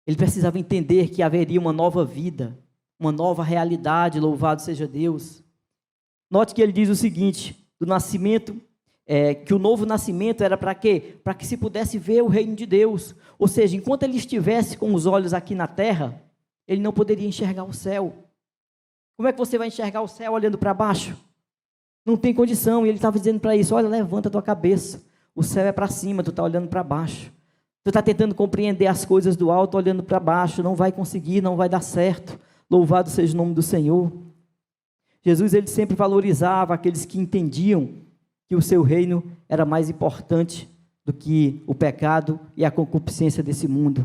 Ele precisava entender que haveria uma nova vida, uma nova realidade, louvado seja Deus. Note que ele diz o seguinte, do nascimento, que o novo nascimento era para quê? Para que se pudesse ver o reino de Deus. Ou seja, enquanto ele estivesse com os olhos aqui na terra, ele não poderia enxergar o céu. Como é que você vai enxergar o céu olhando para baixo? Não tem condição. E ele estava dizendo para isso, olha, levanta a tua cabeça. O céu é para cima, tu está olhando para baixo. Tu está tentando compreender as coisas do alto, olhando para baixo, não vai conseguir, não vai dar certo. Louvado seja o nome do Senhor. Jesus, ele sempre valorizava aqueles que entendiam que o seu reino era mais importante do que o pecado e a concupiscência desse mundo.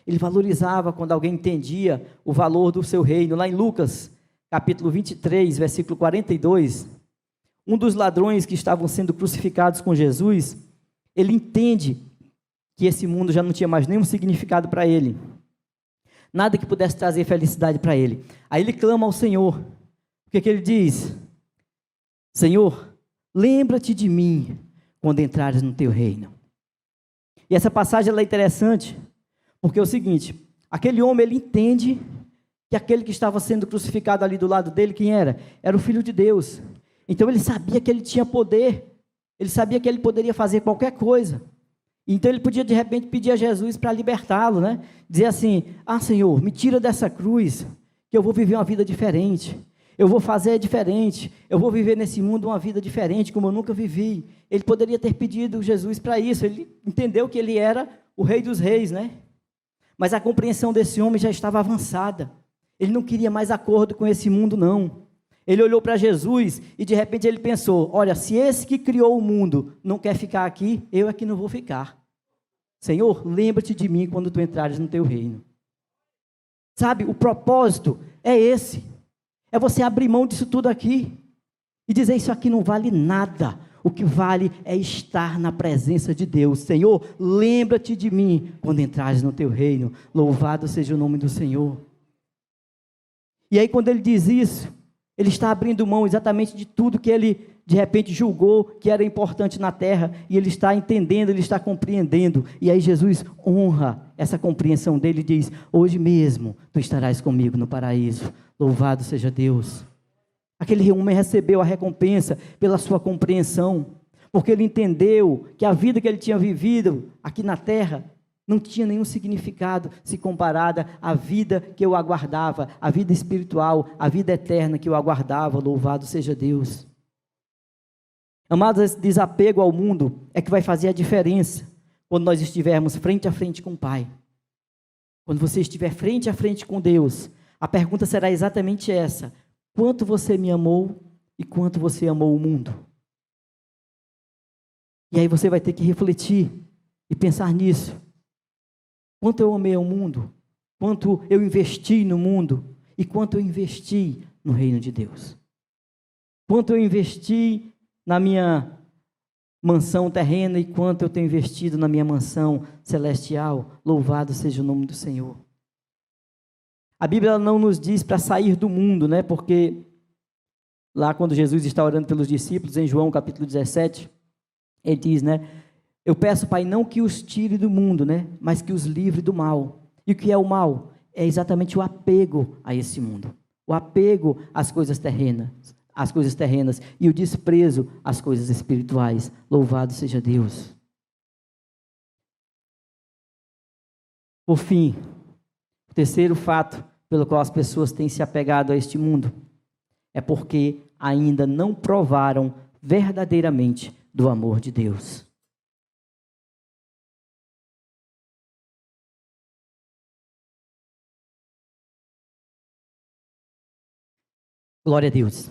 Ele valorizava quando alguém entendia o valor do seu reino. Lá em Lucas, capítulo 23, versículo 42, um dos ladrões que estavam sendo crucificados com Jesus, ele entende que esse mundo já não tinha mais nenhum significado para ele, nada que pudesse trazer felicidade para ele. Aí ele clama ao Senhor. O que ele diz? Senhor, lembra-te de mim quando entrares no teu reino. E essa passagem ela é interessante, porque é o seguinte, aquele homem ele entende que aquele que estava sendo crucificado ali do lado dele, quem era? Era o Filho de Deus. Então ele sabia que ele tinha poder, ele sabia que ele poderia fazer qualquer coisa. Então ele podia de repente pedir a Jesus para libertá-lo, né? Dizer assim, Senhor, me tira dessa cruz, que eu vou viver uma vida diferente, eu vou fazer diferente, eu vou viver nesse mundo uma vida diferente, como eu nunca vivi. Ele poderia ter pedido Jesus para isso, ele entendeu que ele era o Rei dos Reis, né? Mas a compreensão desse homem já estava avançada, ele não queria mais acordo com esse mundo não. Ele olhou para Jesus e de repente ele pensou, olha, se esse que criou o mundo não quer ficar aqui, eu é que não vou ficar. Senhor, lembra-te de mim quando tu entrares no teu reino. Sabe, o propósito é esse, é você abrir mão disso tudo aqui e dizer, isso aqui não vale nada, o que vale é estar na presença de Deus. Senhor, lembra-te de mim quando entrares no teu reino, louvado seja o nome do Senhor. E aí quando ele diz isso, ele está abrindo mão exatamente de tudo que ele, de repente, julgou que era importante na terra, e ele está entendendo, ele está compreendendo, e aí Jesus honra essa compreensão dele e diz, hoje mesmo tu estarás comigo no paraíso, louvado seja Deus. Aquele homem recebeu a recompensa pela sua compreensão, porque ele entendeu que a vida que ele tinha vivido aqui na terra, não tinha nenhum significado se comparada à vida que eu aguardava, a vida espiritual, a vida eterna que eu aguardava, louvado seja Deus. Amados, esse desapego ao mundo é que vai fazer a diferença quando nós estivermos frente a frente com o Pai. Quando você estiver frente a frente com Deus, a pergunta será exatamente essa: quanto você me amou e quanto você amou o mundo? E aí você vai ter que refletir e pensar nisso. Quanto eu amei ao mundo, quanto eu investi no mundo e quanto eu investi no reino de Deus. Quanto eu investi na minha mansão terrena e quanto eu tenho investido na minha mansão celestial. Louvado seja o nome do Senhor. A Bíblia não nos diz para sair do mundo, né? Porque lá quando Jesus está orando pelos discípulos, em João capítulo 17, ele diz, né? Eu peço, Pai, não que os tire do mundo, né? Mas que os livre do mal. E o que é o mal? É exatamente o apego a esse mundo. O apego às coisas terrenas, e o desprezo às coisas espirituais. Louvado seja Deus. Por fim, o terceiro fato pelo qual as pessoas têm se apegado a este mundo é porque ainda não provaram verdadeiramente do amor de Deus. Glória a Deus.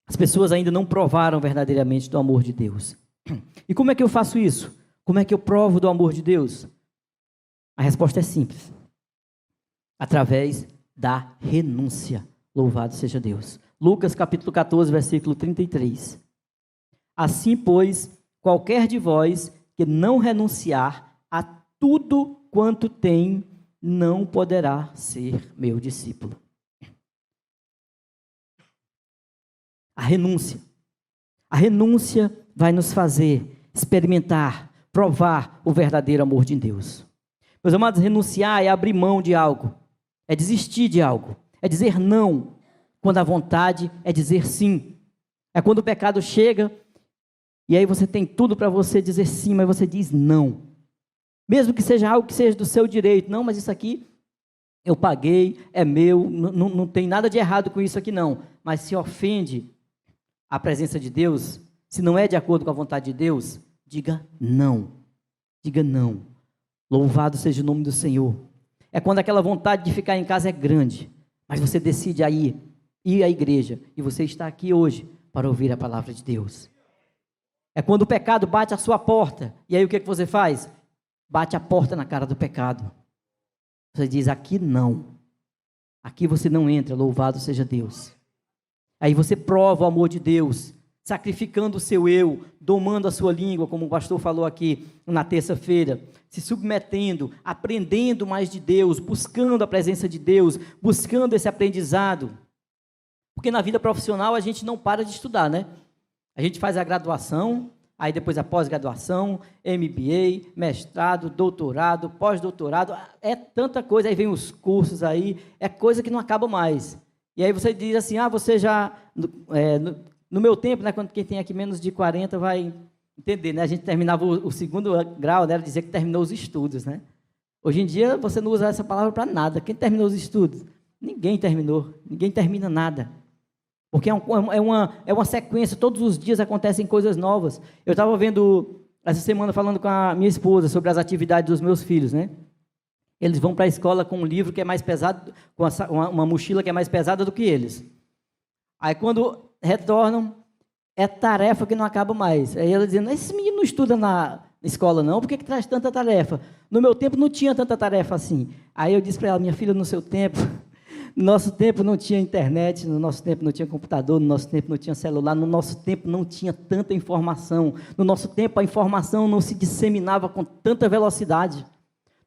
As pessoas ainda não provaram verdadeiramente do amor de Deus. E como é que eu faço isso? Como é que eu provo do amor de Deus? A resposta é simples. Através da renúncia. Louvado seja Deus. Lucas capítulo 14, versículo 33. Assim, pois, qualquer de vós que não renunciar a tudo quanto tem, não poderá ser meu discípulo. A renúncia. A renúncia vai nos fazer experimentar, provar o verdadeiro amor de Deus. Meus amados, renunciar é abrir mão de algo, é desistir de algo, é dizer não, quando a vontade é dizer sim. É quando o pecado chega e aí você tem tudo para você dizer sim, mas você diz não. Mesmo que seja algo que seja do seu direito. Não, mas isso aqui eu paguei, é meu, não tem nada de errado com isso aqui não. Mas se ofende a presença de Deus, se não é de acordo com a vontade de Deus, diga não. Diga não. Louvado seja o nome do Senhor. É quando aquela vontade de ficar em casa é grande, mas você decide ir à igreja, e você está aqui hoje para ouvir a palavra de Deus. É quando o pecado bate à sua porta, e aí o que você faz? Bate a porta na cara do pecado. Você diz, aqui não. Aqui você não entra, louvado seja Deus. Aí você prova o amor de Deus, sacrificando o seu eu, domando a sua língua, como o pastor falou aqui na terça-feira, se submetendo, aprendendo mais de Deus, buscando a presença de Deus, buscando esse aprendizado. Porque na vida profissional a gente não para de estudar, né? A gente faz a graduação, aí depois a pós-graduação, MBA, mestrado, doutorado, pós-doutorado, é tanta coisa, aí vem os cursos aí, é coisa que não acaba mais. E aí você diz assim, você já, no meu tempo, né, quando quem tem aqui menos de 40 vai entender, né? A gente terminava o segundo grau, né, era dizer que terminou os estudos, né? Hoje em dia você não usa essa palavra para nada. Quem terminou os estudos? Ninguém terminou, ninguém termina nada. Porque é uma sequência, todos os dias acontecem coisas novas. Eu estava vendo, essa semana, falando com a minha esposa sobre as atividades dos meus filhos, né? Eles vão para a escola com um livro que é mais pesado, com uma mochila que é mais pesada do que eles. Aí quando retornam, é tarefa que não acaba mais. Aí ela dizendo, esse menino não estuda na escola não, por que traz tanta tarefa? No meu tempo não tinha tanta tarefa assim. Aí eu disse para ela, minha filha, no seu tempo, no nosso tempo não tinha internet, no nosso tempo não tinha computador, no nosso tempo não tinha celular, no nosso tempo não tinha tanta informação, no nosso tempo a informação não se disseminava com tanta velocidade.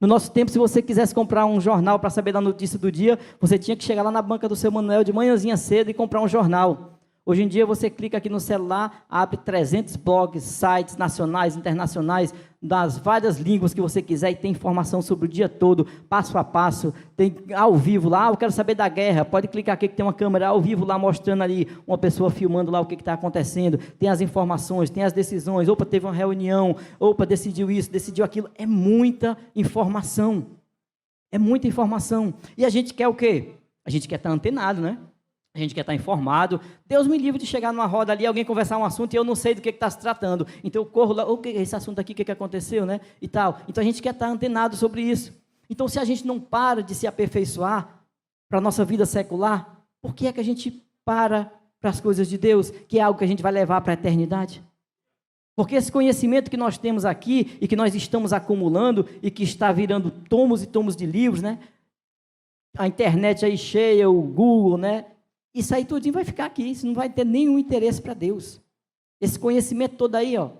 No nosso tempo, se você quisesse comprar um jornal para saber da notícia do dia, você tinha que chegar lá na banca do seu Manuel de manhãzinha cedo e comprar um jornal. Hoje em dia, você clica aqui no celular, abre 300 blogs, sites nacionais, internacionais, das várias línguas que você quiser, e tem informação sobre o dia todo, passo a passo, tem ao vivo lá, eu quero saber da guerra, pode clicar aqui que tem uma câmera ao vivo lá, mostrando ali, uma pessoa filmando lá o que está acontecendo, tem as informações, tem as decisões, opa, teve uma reunião, opa, decidiu isso, decidiu aquilo, é muita informação, e a gente quer o quê? A gente quer estar antenado, né? A gente quer estar informado. Deus me livre de chegar numa roda ali, alguém conversar um assunto e eu não sei do que está se tratando. Então eu corro lá, esse assunto aqui, o que aconteceu, né? E tal. Então a gente quer estar antenado sobre isso. Então se a gente não para de se aperfeiçoar para a nossa vida secular, por que é que a gente para as coisas de Deus, que é algo que a gente vai levar para a eternidade? Porque esse conhecimento que nós temos aqui e que nós estamos acumulando e que está virando tomos e tomos de livros, né? A internet aí cheia, o Google, né? Isso aí tudinho vai ficar aqui, isso não vai ter nenhum interesse para Deus. Esse conhecimento todo aí, ó,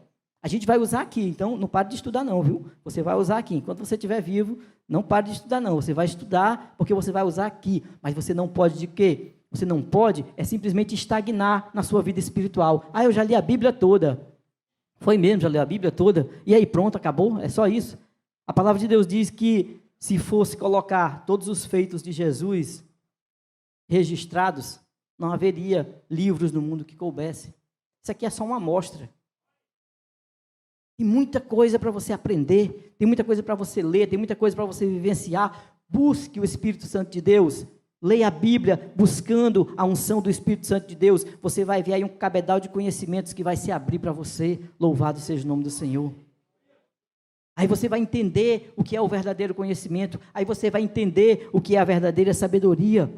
a gente vai usar aqui, então não pare de estudar não, viu? Você vai usar aqui, enquanto você estiver vivo, não pare de estudar não, você vai estudar porque você vai usar aqui, mas você não pode de quê? Você não pode simplesmente estagnar na sua vida espiritual. Ah, eu já li a Bíblia toda. Foi mesmo, já leu a Bíblia toda? E aí pronto, acabou? É só isso? A palavra de Deus diz que se fosse colocar todos os feitos de Jesus registrados, não haveria livros no mundo que coubesse. Isso aqui é só uma amostra. Tem muita coisa para você aprender, tem muita coisa para você ler, tem muita coisa para você vivenciar. Busque o Espírito Santo de Deus. Leia a Bíblia buscando a unção do Espírito Santo de Deus. Você vai ver aí um cabedal de conhecimentos que vai se abrir para você. Louvado seja o nome do Senhor. Aí você vai entender o que é o verdadeiro conhecimento. Aí você vai entender o que é a verdadeira sabedoria.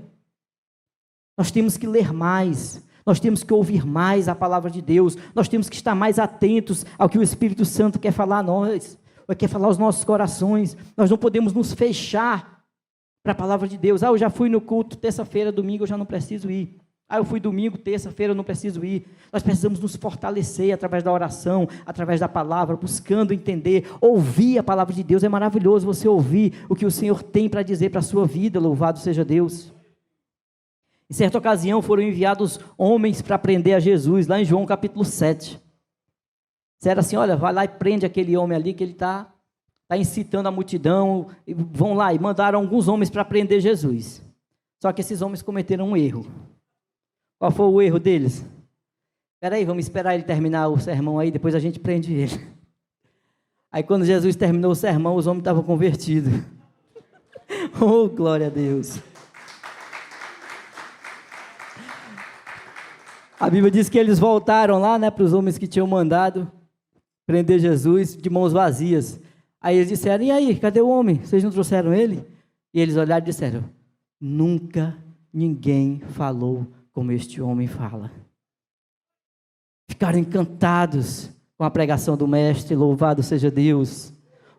Nós temos que ler mais. Nós temos que ouvir mais a palavra de Deus. Nós temos que estar mais atentos ao que o Espírito Santo quer falar a nós. Quer falar aos nossos corações. Nós não podemos nos fechar para a palavra de Deus. Ah, eu já fui no culto terça-feira, domingo eu já não preciso ir. Ah, eu fui domingo, terça-feira eu não preciso ir. Nós precisamos nos fortalecer através da oração, através da palavra, buscando entender, ouvir a palavra de Deus. É maravilhoso você ouvir o que o Senhor tem para dizer para a sua vida. Louvado seja Deus. Em certa ocasião foram enviados homens para prender a Jesus, lá em João capítulo 7. Disseram assim, olha, vai lá e prende aquele homem ali que ele está incitando a multidão, e vão lá, e mandaram alguns homens para prender Jesus. Só que esses homens cometeram um erro. Qual foi o erro deles? Espera aí, vamos esperar ele terminar o sermão aí, depois a gente prende ele. Aí quando Jesus terminou o sermão, os homens estavam convertidos. Oh, glória a Deus. A Bíblia diz que eles voltaram lá, né, para os homens que tinham mandado prender Jesus de mãos vazias. Aí eles disseram, e aí, cadê o homem? Vocês não trouxeram ele? E eles olharam e disseram, nunca ninguém falou como este homem fala. Ficaram encantados com a pregação do mestre, louvado seja Deus.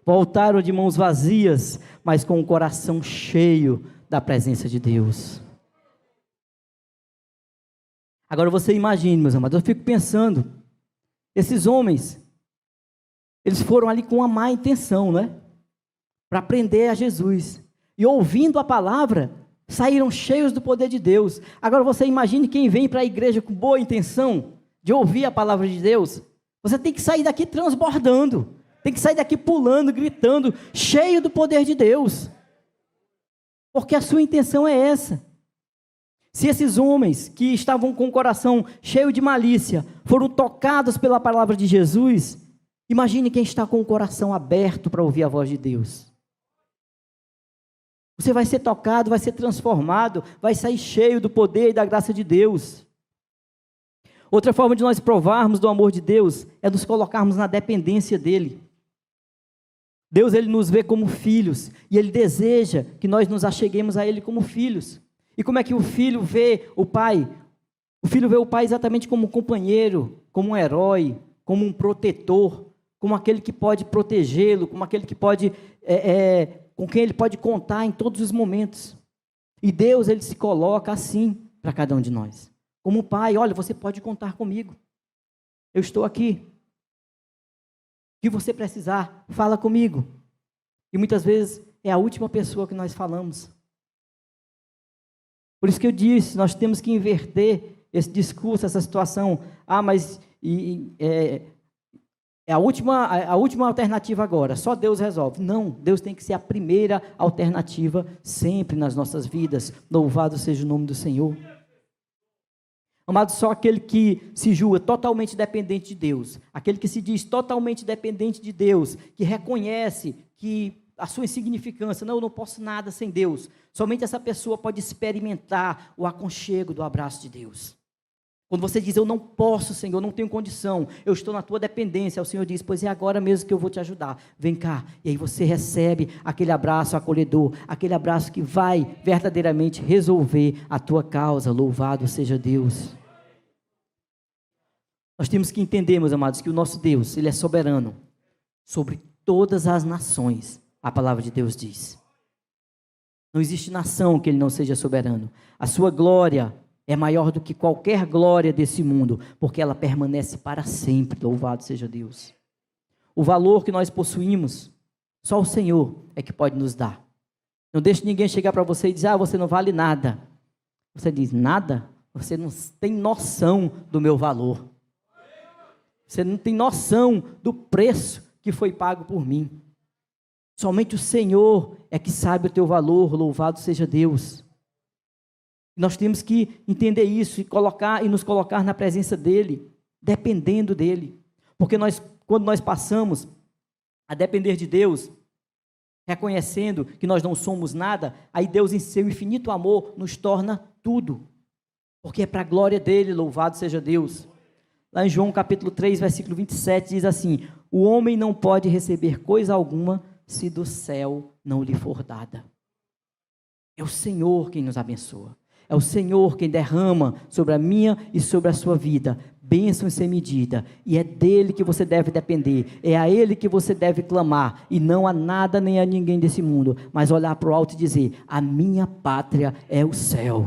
Voltaram de mãos vazias, mas com o coração cheio da presença de Deus. Agora você imagine, meus amados, eu fico pensando, esses homens, eles foram ali com uma má intenção, né? Para prender a Jesus. E ouvindo a palavra, saíram cheios do poder de Deus. Agora você imagine quem vem para a igreja com boa intenção de ouvir a palavra de Deus. Você tem que sair daqui transbordando. Tem que sair daqui pulando, gritando, cheio do poder de Deus. Porque a sua intenção é essa. Se esses homens que estavam com o coração cheio de malícia foram tocados pela palavra de Jesus, imagine quem está com o coração aberto para ouvir a voz de Deus. Você vai ser tocado, vai ser transformado, vai sair cheio do poder e da graça de Deus. Outra forma de nós provarmos do amor de Deus é nos colocarmos na dependência dEle. Deus, Ele nos vê como filhos e Ele deseja que nós nos acheguemos a Ele como filhos. E como é que o filho vê o pai? O filho vê o pai exatamente como um companheiro, como um herói, como um protetor, como aquele que pode protegê-lo, como aquele que pode, com quem ele pode contar em todos os momentos. E Deus, Ele se coloca assim para cada um de nós. Como pai, olha, você pode contar comigo. Eu estou aqui. O que você precisar, fala comigo. E muitas vezes é a última pessoa que nós falamos. Por isso que eu disse, nós temos que inverter esse discurso, essa situação. Ah, mas é a última alternativa agora, só Deus resolve. Não, Deus tem que ser a primeira alternativa sempre nas nossas vidas. Louvado seja o nome do Senhor. Amado, só aquele que se julga totalmente dependente de Deus, aquele que se diz totalmente dependente de Deus, que reconhece que a sua insignificância, não, eu não posso nada sem Deus, somente essa pessoa pode experimentar o aconchego do abraço de Deus. Quando você diz, eu não posso, Senhor, eu não tenho condição, eu estou na tua dependência, o Senhor diz, pois é agora mesmo que eu vou te ajudar, vem cá, e aí você recebe aquele abraço acolhedor, aquele abraço que vai verdadeiramente resolver a tua causa, louvado seja Deus. Nós temos que entender, meus amados, que o nosso Deus, Ele é soberano sobre todas as nações, a palavra de Deus diz. Não existe nação que Ele não seja soberano. A sua glória é maior do que qualquer glória desse mundo, porque ela permanece para sempre, louvado seja Deus. O valor que nós possuímos, só o Senhor é que pode nos dar. Não deixe ninguém chegar para você e dizer, você não vale nada. Você diz, nada? Você não tem noção do meu valor. Você não tem noção do preço que foi pago por mim. Somente o Senhor é que sabe o teu valor, louvado seja Deus. Nós temos que entender isso e nos colocar na presença dEle, dependendo dEle. Porque quando nós passamos a depender de Deus, reconhecendo que nós não somos nada, aí Deus em seu infinito amor nos torna tudo. Porque é para a glória dEle, louvado seja Deus. Lá em João capítulo 3, versículo 27, diz assim, o homem não pode receber coisa alguma se do céu não lhe for dada. É o Senhor quem nos abençoa. É o Senhor quem derrama sobre a minha e sobre a sua vida bênção sem medida. E é dele que você deve depender. É a ele que você deve clamar. E não a nada nem a ninguém desse mundo. Mas olhar para o alto e dizer, a minha pátria é o céu.